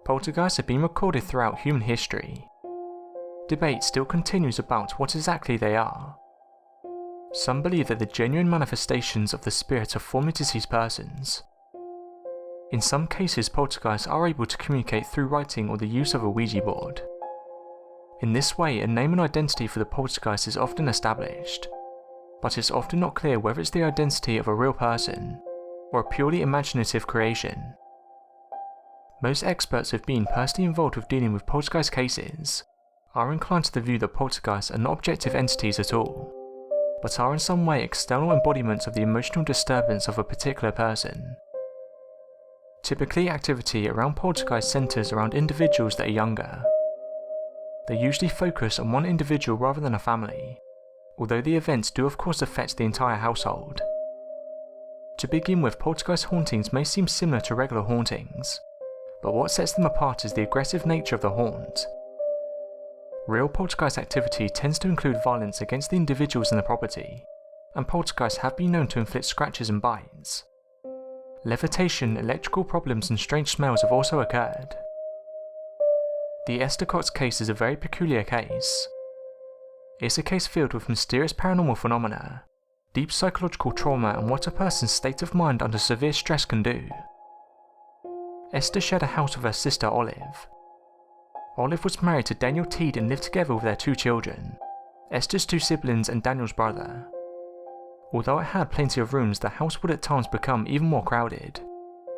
Poltergeists have been recorded throughout human history. Debate still continues about what exactly they are. Some believe that the genuine manifestations of the spirit of formerly deceased persons. In some cases, poltergeists are able to communicate through writing or the use of a Ouija board. In this way, a name and identity for the poltergeist is often established, but it's often not clear whether it's the identity of a real person or a purely imaginative creation. Most experts who have been personally involved with dealing with poltergeist cases are inclined to the view that poltergeists are not objective entities at all, but are in some way external embodiments of the emotional disturbance of a particular person. Typically, activity around poltergeist centres around individuals that are younger. They usually focus on one individual rather than a family, although the events do of course affect the entire household. To begin with, poltergeist hauntings may seem similar to regular hauntings, but what sets them apart is the aggressive nature of the haunt. Real poltergeist activity tends to include violence against the individuals in the property, and poltergeists have been known to inflict scratches and bites. Levitation, electrical problems and strange smells have also occurred. The Esther Cox case is a very peculiar case. It's a case filled with mysterious paranormal phenomena, deep psychological trauma and what a person's state of mind under severe stress can do. Esther shared a house with her sister Olive. Olive was married to Daniel Teed and lived together with their 2 children, Esther's 2 siblings and Daniel's brother. Although it had plenty of rooms, the house would at times become even more crowded,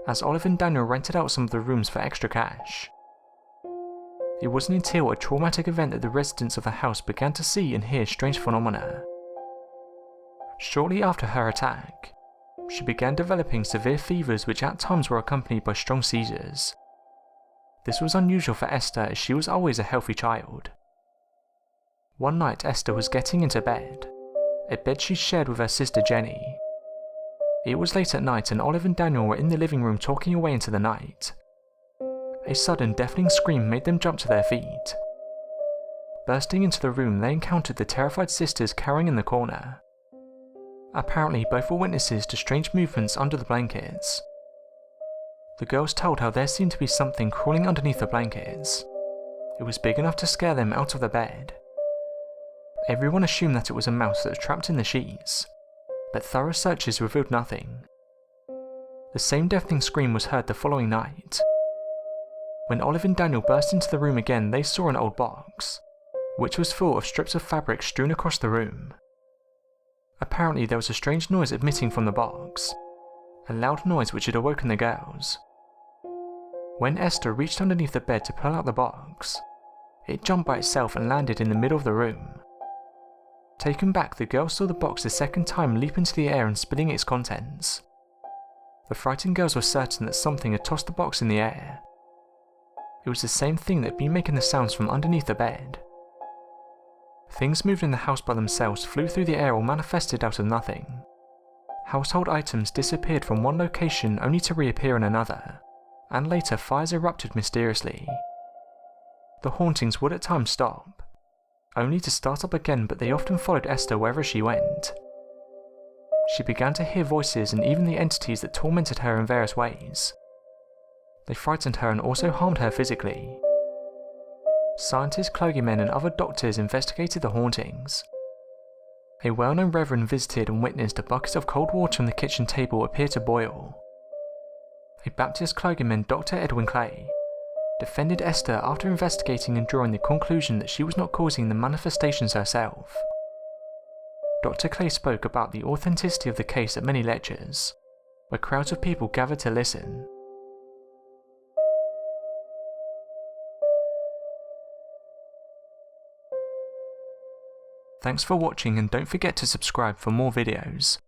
as Olive and Daniel rented out some of the rooms for extra cash. It wasn't until a traumatic event that the residents of the house began to see and hear strange phenomena. Shortly after her attack, she began developing severe fevers which at times were accompanied by strong seizures. This was unusual for Esther as she was always a healthy child. One night Esther was getting into bed, a bed she shared with her sister Jenny. It was late at night and Olive and Daniel were in the living room talking away into the night. A sudden deafening scream made them jump to their feet. Bursting into the room, they encountered the terrified sisters cowering in the corner. Apparently, both were witnesses to strange movements under the blankets. The girls told how there seemed to be something crawling underneath the blankets. It was big enough to scare them out of the bed. Everyone assumed that it was a mouse that was trapped in the sheets, but thorough searches revealed nothing. The same deafening scream was heard the following night. When Olive and Daniel burst into the room again, they saw an old box, which was full of strips of fabric strewn across the room. Apparently there was a strange noise emitting from the box, a loud noise which had awoken the girls. When Esther reached underneath the bed to pull out the box, it jumped by itself and landed in the middle of the room. Taken back, the girls saw the box a second time leap into the air and spilling its contents. The frightened girls were certain that something had tossed the box in the air. It was the same thing that had been making the sounds from underneath the bed. Things moved in the house by themselves, flew through the air or manifested out of nothing. Household items disappeared from one location only to reappear in another, and later fires erupted mysteriously. The hauntings would at times stop, only to start up again, but they often followed Esther wherever she went. She began to hear voices and even the entities that tormented her in various ways. They frightened her and also harmed her physically. Scientists, clergymen and other doctors investigated the hauntings. A well-known reverend visited and witnessed a bucket of cold water on the kitchen table appear to boil. A Baptist clergyman, Dr. Edwin Clay, defended Esther after investigating and drawing the conclusion that she was not causing the manifestations herself. Dr. Clay spoke about the authenticity of the case at many lectures, where crowds of people gathered to listen. Thanks for watching and don't forget to subscribe for more videos.